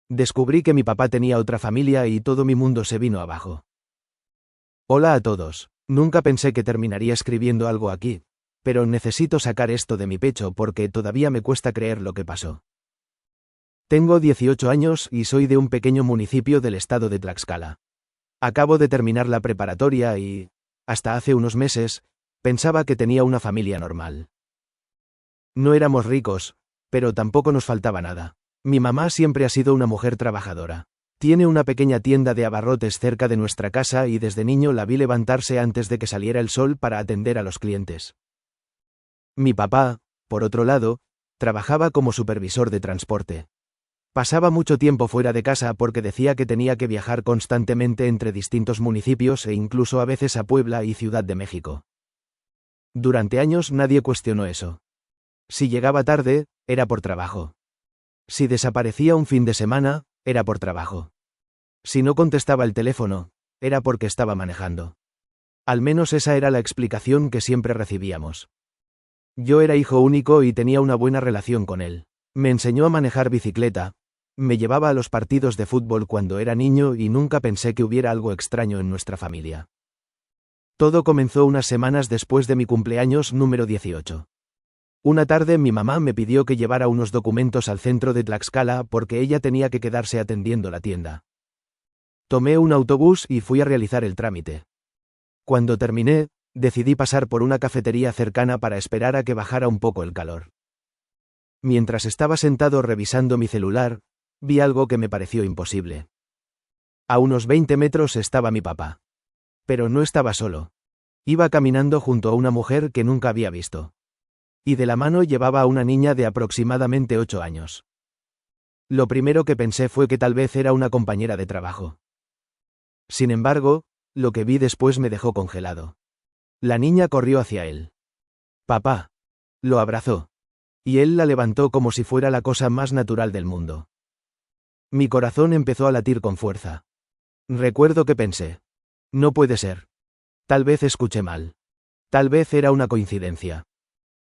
Descubrí que mi papá tenía otra familia y todo mi mundo se vino abajo. Hola a todos. Nunca pensé que terminaría escribiendo algo aquí, pero necesito sacar esto de mi pecho porque todavía me cuesta creer lo que pasó. Tengo 18 años y soy de un pequeño municipio del estado de Tlaxcala. Acabo de terminar la preparatoria y, hasta hace unos meses, pensaba que tenía una familia normal. No éramos ricos, pero tampoco nos faltaba nada. Mi mamá siempre ha sido una mujer trabajadora. Tiene una pequeña tienda de abarrotes cerca de nuestra casa y desde niño la vi levantarse antes de que saliera el sol para atender a los clientes. Mi papá, por otro lado, trabajaba como supervisor de transporte. Pasaba mucho tiempo fuera de casa porque decía que tenía que viajar constantemente entre distintos municipios e incluso a veces a Puebla y Ciudad de México. Durante años nadie cuestionó eso. Si llegaba tarde, era por trabajo. Si desaparecía un fin de semana, era por trabajo. Si no contestaba el teléfono, era porque estaba manejando. Al menos esa era la explicación que siempre recibíamos. Yo era hijo único y tenía una buena relación con él. Me enseñó a manejar bicicleta, me llevaba a los partidos de fútbol cuando era niño y nunca pensé que hubiera algo extraño en nuestra familia. Todo comenzó unas semanas después de mi cumpleaños número 18. Una tarde mi mamá me pidió que llevara unos documentos al centro de Tlaxcala porque ella tenía que quedarse atendiendo la tienda. Tomé un autobús y fui a realizar el trámite. Cuando terminé, decidí pasar por una cafetería cercana para esperar a que bajara un poco el calor. Mientras estaba sentado revisando mi celular, vi algo que me pareció imposible. A unos 20 metros estaba mi papá. Pero no estaba solo. Iba caminando junto a una mujer que nunca había visto. Y de la mano llevaba a una niña de aproximadamente 8 años. Lo primero que pensé fue que tal vez era una compañera de trabajo. Sin embargo, lo que vi después me dejó congelado. La niña corrió hacia él. Papá. Lo abrazó. Y él la levantó como si fuera la cosa más natural del mundo. Mi corazón empezó a latir con fuerza. Recuerdo que pensé. No puede ser. Tal vez escuché mal. Tal vez era una coincidencia.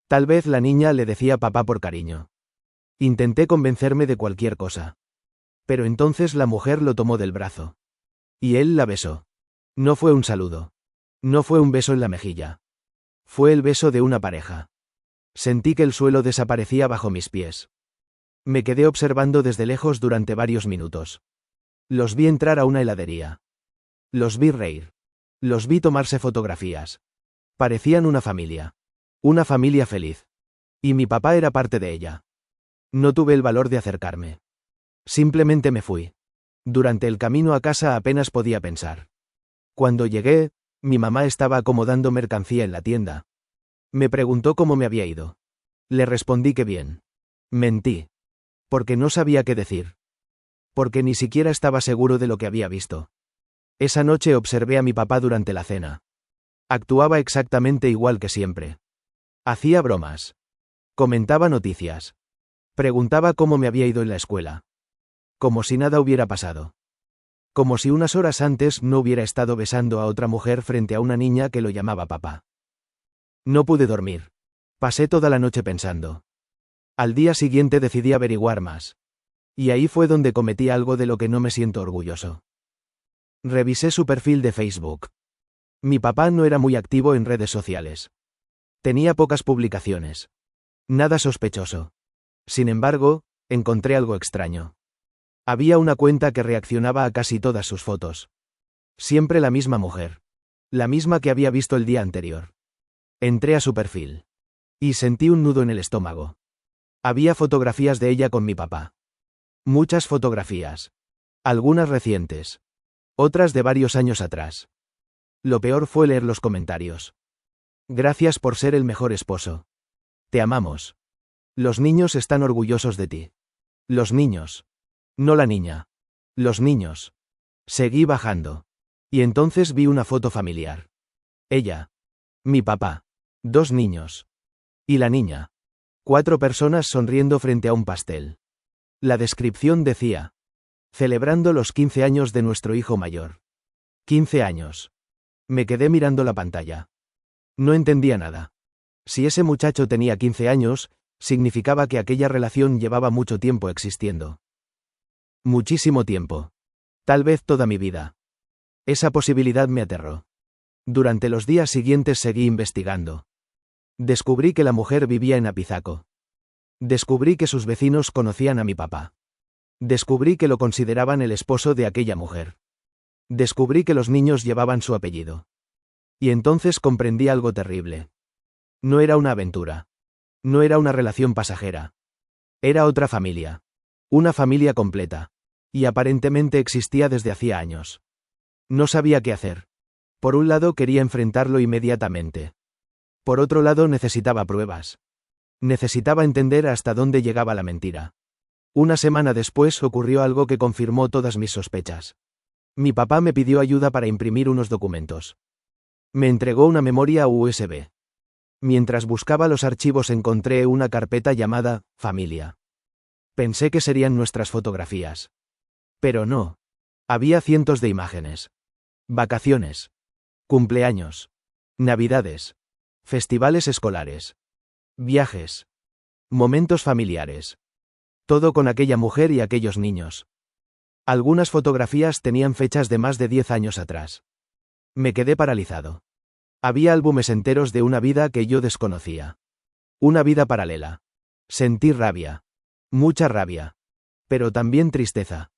Tal vez la niña le decía papá por cariño. Intenté convencerme de cualquier cosa. Pero entonces la mujer lo tomó del brazo. Y él la besó. No fue un saludo. No fue un beso en la mejilla. Fue el beso de una pareja. Sentí que el suelo desaparecía bajo mis pies. Me quedé observando desde lejos durante varios minutos. Los vi entrar a una heladería. Los vi reír. Los vi tomarse fotografías. Parecían una familia. Una familia feliz. Y mi papá era parte de ella. No tuve el valor de acercarme. Simplemente me fui. Durante el camino a casa apenas podía pensar. Cuando llegué, mi mamá estaba acomodando mercancía en la tienda. Me preguntó cómo me había ido. Le respondí que bien. Mentí. Porque no sabía qué decir. Porque ni siquiera estaba seguro de lo que había visto. Esa noche observé a mi papá durante la cena. Actuaba exactamente igual que siempre. Hacía bromas. Comentaba noticias. Preguntaba cómo me había ido en la escuela. Como si nada hubiera pasado. Como si unas horas antes no hubiera estado besando a otra mujer frente a una niña que lo llamaba papá. No pude dormir. Pasé toda la noche pensando. Al día siguiente decidí averiguar más. Y ahí fue donde cometí algo de lo que no me siento orgulloso. Revisé su perfil de Facebook. Mi papá no era muy activo en redes sociales. Tenía pocas publicaciones. Nada sospechoso. Sin embargo, encontré algo extraño. Había una cuenta que reaccionaba a casi todas sus fotos. Siempre la misma mujer. La misma que había visto el día anterior. Entré a su perfil. Y sentí un nudo en el estómago. Había fotografías de ella con mi papá. Muchas fotografías. Algunas recientes. Otras de varios años atrás. Lo peor fue leer los comentarios. Gracias por ser el mejor esposo. Te amamos. Los niños están orgullosos de ti. Los niños. No la niña. Los niños. Seguí bajando. Y entonces vi una foto familiar. Ella. Mi papá. 2 niños. Y la niña. 4 personas sonriendo frente a un pastel. La descripción decía. Celebrando los 15 años de nuestro hijo mayor. 15 años. Me quedé mirando la pantalla. No entendía nada. Si ese muchacho tenía 15 años, significaba que aquella relación llevaba mucho tiempo existiendo. Muchísimo tiempo. Tal vez toda mi vida. Esa posibilidad me aterró. Durante los días siguientes seguí investigando. Descubrí que la mujer vivía en Apizaco. Descubrí que sus vecinos conocían a mi papá. Descubrí que lo consideraban el esposo de aquella mujer. Descubrí que los niños llevaban su apellido. Y entonces comprendí algo terrible. No era una aventura. No era una relación pasajera. Era otra familia. Una familia completa. Y aparentemente existía desde hacía años. No sabía qué hacer. Por un lado quería enfrentarlo inmediatamente. Por otro lado necesitaba pruebas. Necesitaba entender hasta dónde llegaba la mentira. Una semana después ocurrió algo que confirmó todas mis sospechas. Mi papá me pidió ayuda para imprimir unos documentos. Me entregó una memoria USB. Mientras buscaba los archivos encontré una carpeta llamada Familia. Pensé que serían nuestras fotografías. Pero no. Había cientos de imágenes. Vacaciones. Cumpleaños. Navidades. Festivales escolares. Viajes. Momentos familiares. Todo con aquella mujer y aquellos niños. Algunas fotografías tenían fechas de más de 10 años atrás. Me quedé paralizado. Había álbumes enteros de una vida que yo desconocía. Una vida paralela. Sentí rabia. Mucha rabia. Pero también tristeza.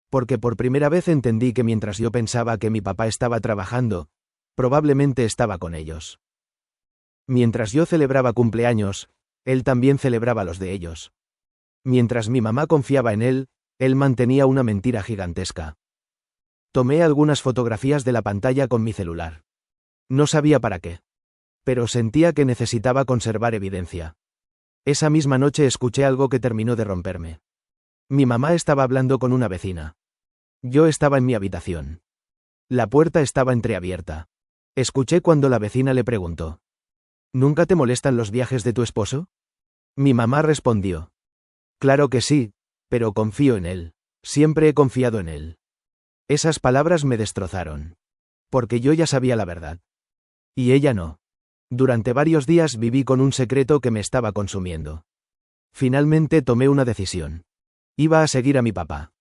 Porque por primera vez entendí que mientras yo pensaba que mi papá estaba trabajando, probablemente estaba con ellos. Mientras yo celebraba cumpleaños, él también celebraba los de ellos. Mientras mi mamá confiaba en él, él mantenía una mentira gigantesca. Tomé algunas fotografías de la pantalla con mi celular. No sabía para qué. Pero sentía que necesitaba conservar evidencia. Esa misma noche escuché algo que terminó de romperme. Mi mamá estaba hablando con una vecina. Yo estaba en mi habitación. La puerta estaba entreabierta. Escuché cuando la vecina le preguntó: ¿Nunca te molestan los viajes de tu esposo? Mi mamá respondió: Claro que sí, pero confío en él. Siempre he confiado en él. Esas palabras me destrozaron. Porque yo ya sabía la verdad. Y ella no. Durante varios días viví con un secreto que me estaba consumiendo. Finalmente tomé una decisión. Iba a seguir a mi papá.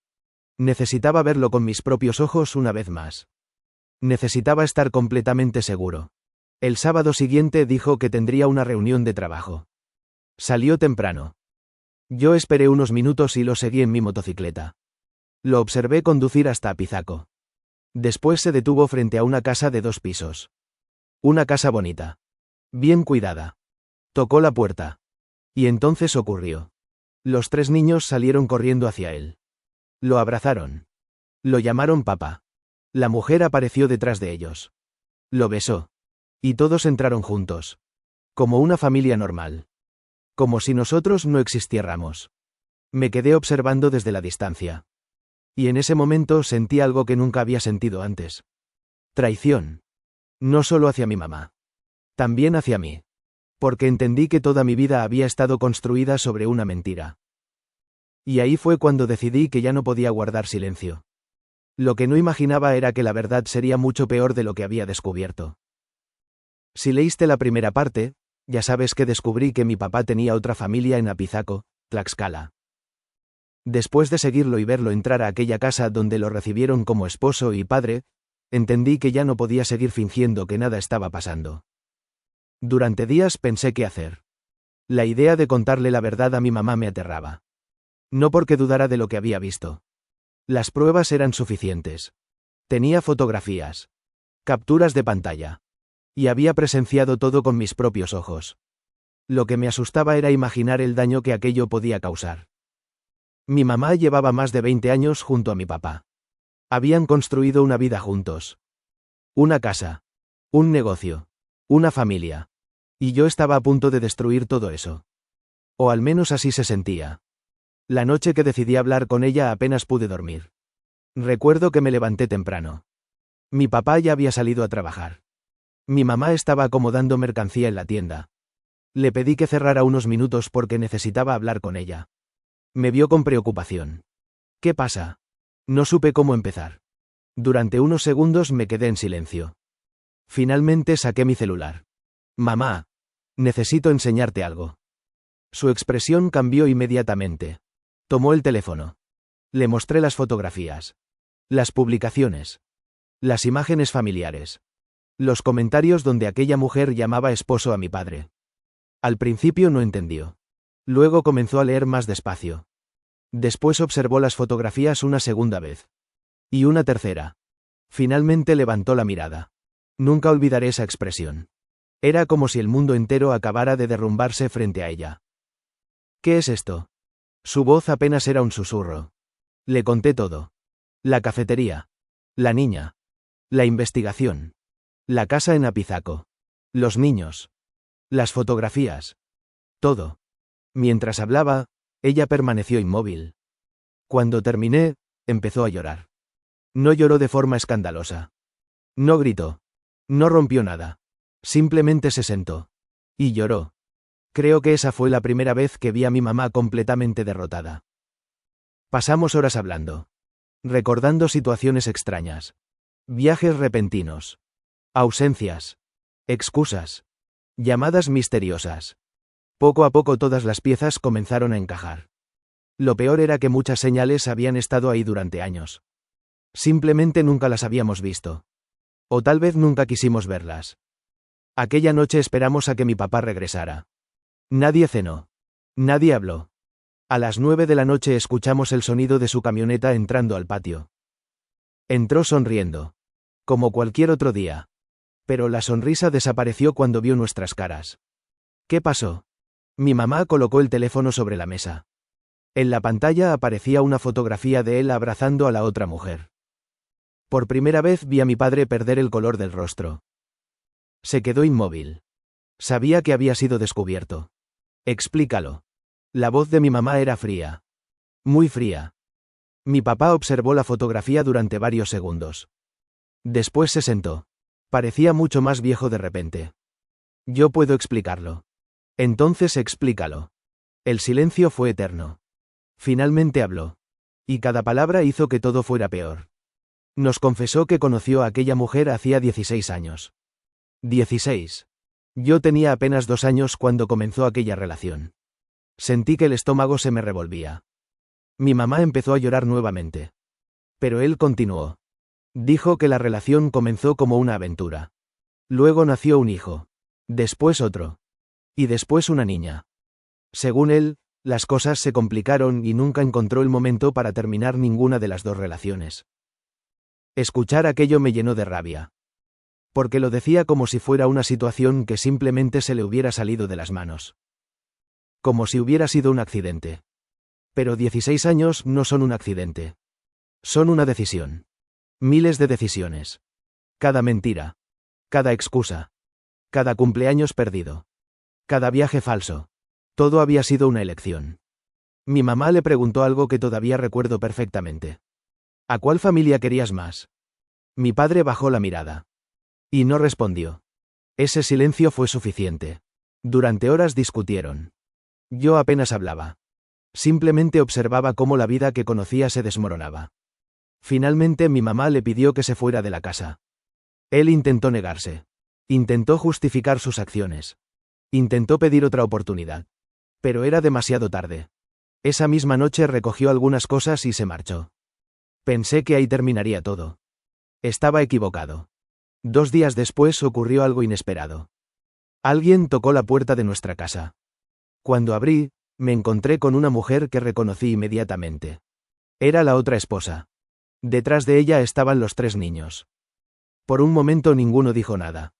Necesitaba verlo con mis propios ojos una vez más. Necesitaba estar completamente seguro. El sábado siguiente dijo que tendría una reunión de trabajo. Salió temprano. Yo esperé unos minutos y lo seguí en mi motocicleta. Lo observé conducir hasta Apizaco. Después se detuvo frente a una casa de 2 pisos. Una casa bonita. Bien cuidada. Tocó la puerta. Y entonces ocurrió. Los 3 niños salieron corriendo hacia él. Lo abrazaron. Lo llamaron papá. La mujer apareció detrás de ellos. Lo besó. Y todos entraron juntos. Como una familia normal. Como si nosotros no existiéramos. Me quedé observando desde la distancia. Y en ese momento sentí algo que nunca había sentido antes. Traición. No solo hacia mi mamá. También hacia mí. Porque entendí que toda mi vida había estado construida sobre una mentira. Y ahí fue cuando decidí que ya no podía guardar silencio. Lo que no imaginaba era que la verdad sería mucho peor de lo que había descubierto. Si leíste la primera parte, ya sabes que descubrí que mi papá tenía otra familia en Apizaco, Tlaxcala. Después de seguirlo y verlo entrar a aquella casa donde lo recibieron como esposo y padre, entendí que ya no podía seguir fingiendo que nada estaba pasando. Durante días pensé qué hacer. La idea de contarle la verdad a mi mamá me aterraba. No porque dudara de lo que había visto. Las pruebas eran suficientes. Tenía fotografías. Capturas de pantalla. Y había presenciado todo con mis propios ojos. Lo que me asustaba era imaginar el daño que aquello podía causar. Mi mamá llevaba más de 20 años junto a mi papá. Habían construido una vida juntos. Una casa. Un negocio. Una familia. Y yo estaba a punto de destruir todo eso. O al menos así se sentía. La noche que decidí hablar con ella apenas pude dormir. Recuerdo que me levanté temprano. Mi papá ya había salido a trabajar. Mi mamá estaba acomodando mercancía en la tienda. Le pedí que cerrara unos minutos porque necesitaba hablar con ella. Me vio con preocupación. ¿Qué pasa? No supe cómo empezar. Durante unos segundos me quedé en silencio. Finalmente saqué mi celular. Mamá, necesito enseñarte algo. Su expresión cambió inmediatamente. Tomó el teléfono. Le mostré las fotografías. Las publicaciones. Las imágenes familiares. Los comentarios donde aquella mujer llamaba esposo a mi padre. Al principio no entendió. Luego comenzó a leer más despacio. Después observó las fotografías una segunda vez. Y una tercera. Finalmente levantó la mirada. Nunca olvidaré esa expresión. Era como si el mundo entero acabara de derrumbarse frente a ella. ¿Qué es esto? Su voz apenas era un susurro. Le conté todo. La cafetería. La niña. La investigación. La casa en Apizaco. Los niños. Las fotografías. Todo. Mientras hablaba, ella permaneció inmóvil. Cuando terminé, empezó a llorar. No lloró de forma escandalosa. No gritó. No rompió nada. Simplemente se sentó. Y lloró. Creo que esa fue la primera vez que vi a mi mamá completamente derrotada. Pasamos horas hablando. Recordando situaciones extrañas. Viajes repentinos. Ausencias. Excusas. Llamadas misteriosas. Poco a poco todas las piezas comenzaron a encajar. Lo peor era que muchas señales habían estado ahí durante años. Simplemente nunca las habíamos visto. O tal vez nunca quisimos verlas. Aquella noche esperamos a que mi papá regresara. Nadie cenó. Nadie habló. A las 9 de la noche escuchamos el sonido de su camioneta entrando al patio. Entró sonriendo. Como cualquier otro día. Pero la sonrisa desapareció cuando vio nuestras caras. ¿Qué pasó? Mi mamá colocó el teléfono sobre la mesa. En la pantalla aparecía una fotografía de él abrazando a la otra mujer. Por primera vez vi a mi padre perder el color del rostro. Se quedó inmóvil. Sabía que había sido descubierto. Explícalo. La voz de mi mamá era fría. Muy fría. Mi papá observó la fotografía durante varios segundos. Después se sentó. Parecía mucho más viejo de repente. Yo puedo explicarlo. Entonces explícalo. El silencio fue eterno. Finalmente habló. Y cada palabra hizo que todo fuera peor. Nos confesó que conoció a aquella mujer hacía 16 años. 16. Yo tenía apenas 2 años cuando comenzó aquella relación. Sentí que el estómago se me revolvía. Mi mamá empezó a llorar nuevamente. Pero él continuó. Dijo que la relación comenzó como una aventura. Luego nació un hijo. Después otro. Y después una niña. Según él, las cosas se complicaron y nunca encontró el momento para terminar ninguna de las dos relaciones. Escuchar aquello me llenó de rabia. Porque lo decía como si fuera una situación que simplemente se le hubiera salido de las manos. Como si hubiera sido un accidente. Pero 16 años no son un accidente. Son una decisión. Miles de decisiones. Cada mentira. Cada excusa. Cada cumpleaños perdido. Cada viaje falso. Todo había sido una elección. Mi mamá le preguntó algo que todavía recuerdo perfectamente. ¿A cuál familia querías más? Mi padre bajó la mirada. Y no respondió. Ese silencio fue suficiente. Durante horas discutieron. Yo apenas hablaba. Simplemente observaba cómo la vida que conocía se desmoronaba. Finalmente mi mamá le pidió que se fuera de la casa. Él intentó negarse. Intentó justificar sus acciones. Intentó pedir otra oportunidad. Pero era demasiado tarde. Esa misma noche recogió algunas cosas y se marchó. Pensé que ahí terminaría todo. Estaba equivocado. 2 días después ocurrió algo inesperado. Alguien tocó la puerta de nuestra casa. Cuando abrí, me encontré con una mujer que reconocí inmediatamente. Era la otra esposa. Detrás de ella estaban los 3 niños. Por un momento ninguno dijo nada.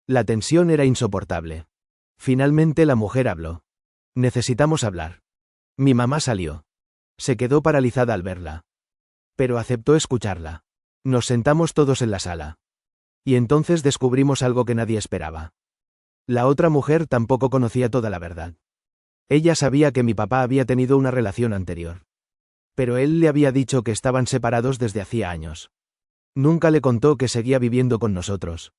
La tensión era insoportable. Finalmente la mujer habló. Necesitamos hablar. Mi mamá salió. Se quedó paralizada al verla. Pero aceptó escucharla. Nos sentamos todos en la sala. Y entonces descubrimos algo que nadie esperaba. La otra mujer tampoco conocía toda la verdad. Ella sabía que mi papá había tenido una relación anterior. Pero él le había dicho que estaban separados desde hacía años. Nunca le contó que seguía viviendo con nosotros.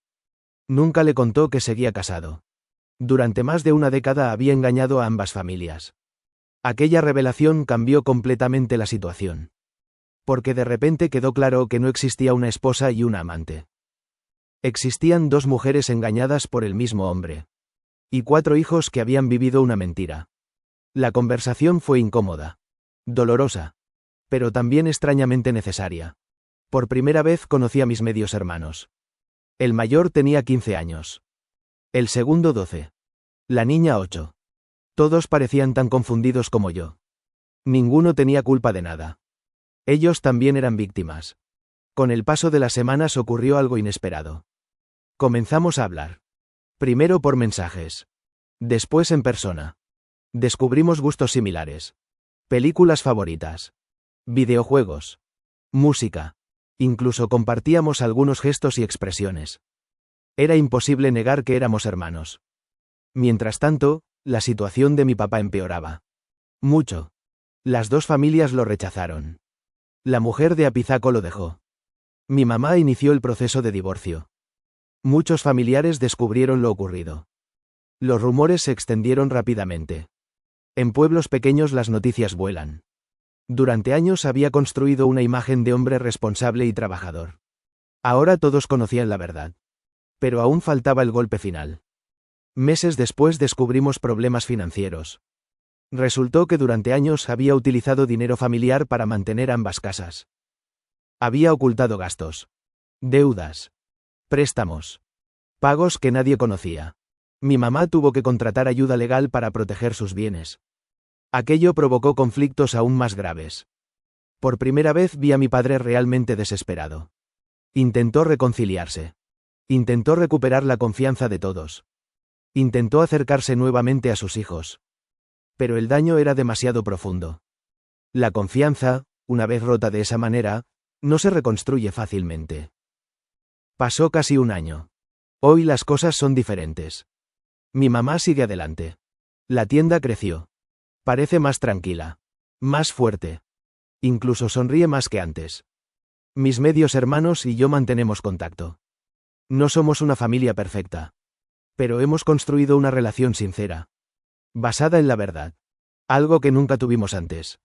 Nunca le contó que seguía casado. Durante más de una década había engañado a ambas familias. Aquella revelación cambió completamente la situación. Porque de repente quedó claro que no existía una esposa y una amante. Existían 2 mujeres engañadas por el mismo hombre. Y 4 hijos que habían vivido una mentira. La conversación fue incómoda. Dolorosa. pero también extrañamente necesaria. Por primera vez conocí a mis medios hermanos. El mayor tenía 15 años. El segundo 12. La niña 8. Todos parecían tan confundidos como yo. Ninguno tenía culpa de nada. Ellos también eran víctimas. Con el paso de las semanas ocurrió algo inesperado. Comenzamos a hablar. Primero por mensajes. Después en persona. Descubrimos gustos similares. Películas favoritas. Videojuegos. Música. Incluso compartíamos algunos gestos y expresiones. Era imposible negar que éramos hermanos. Mientras tanto, la situación de mi papá empeoraba. Mucho. Las dos familias lo rechazaron. La mujer de Apizaco lo dejó. Mi mamá inició el proceso de divorcio. Muchos familiares descubrieron lo ocurrido. Los rumores se extendieron rápidamente. En pueblos pequeños las noticias vuelan. Durante años había construido una imagen de hombre responsable y trabajador. Ahora todos conocían la verdad. Pero aún faltaba el golpe final. Meses después descubrimos problemas financieros. Resultó que durante años había utilizado dinero familiar para mantener ambas casas. Había ocultado gastos. Deudas. Préstamos. Pagos que nadie conocía. Mi mamá tuvo que contratar ayuda legal para proteger sus bienes. Aquello provocó conflictos aún más graves. Por primera vez vi a mi padre realmente desesperado. Intentó reconciliarse. Intentó recuperar la confianza de todos. Intentó acercarse nuevamente a sus hijos. Pero el daño era demasiado profundo. La confianza, una vez rota de esa manera, no se reconstruye fácilmente. Pasó casi un año. Hoy las cosas son diferentes. Mi mamá sigue adelante. La tienda creció. Parece más tranquila. Más fuerte. Incluso sonríe más que antes. Mis medios hermanos y yo mantenemos contacto. No somos una familia perfecta. Pero hemos construido una relación sincera. Basada en la verdad. Algo que nunca tuvimos antes.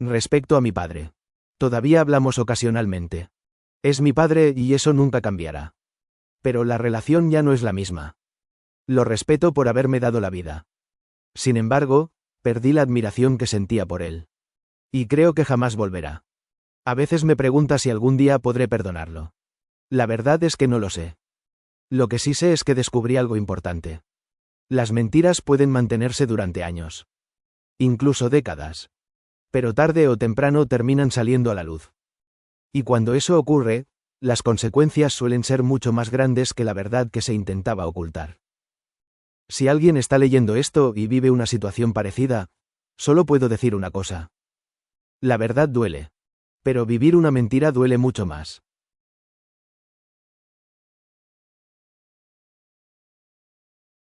Respecto a mi padre. Todavía hablamos ocasionalmente. Es mi padre y eso nunca cambiará. Pero la relación ya no es la misma. Lo respeto por haberme dado la vida. Sin embargo, perdí la admiración que sentía por él. Y creo que jamás volverá. A veces me pregunta si algún día podré perdonarlo. La verdad es que no lo sé. Lo que sí sé es que descubrí algo importante. Las mentiras pueden mantenerse durante años. Incluso décadas. Pero tarde o temprano terminan saliendo a la luz. Y cuando eso ocurre, las consecuencias suelen ser mucho más grandes que la verdad que se intentaba ocultar. Si alguien está leyendo esto y vive una situación parecida, solo puedo decir una cosa. La verdad duele. Pero vivir una mentira duele mucho más.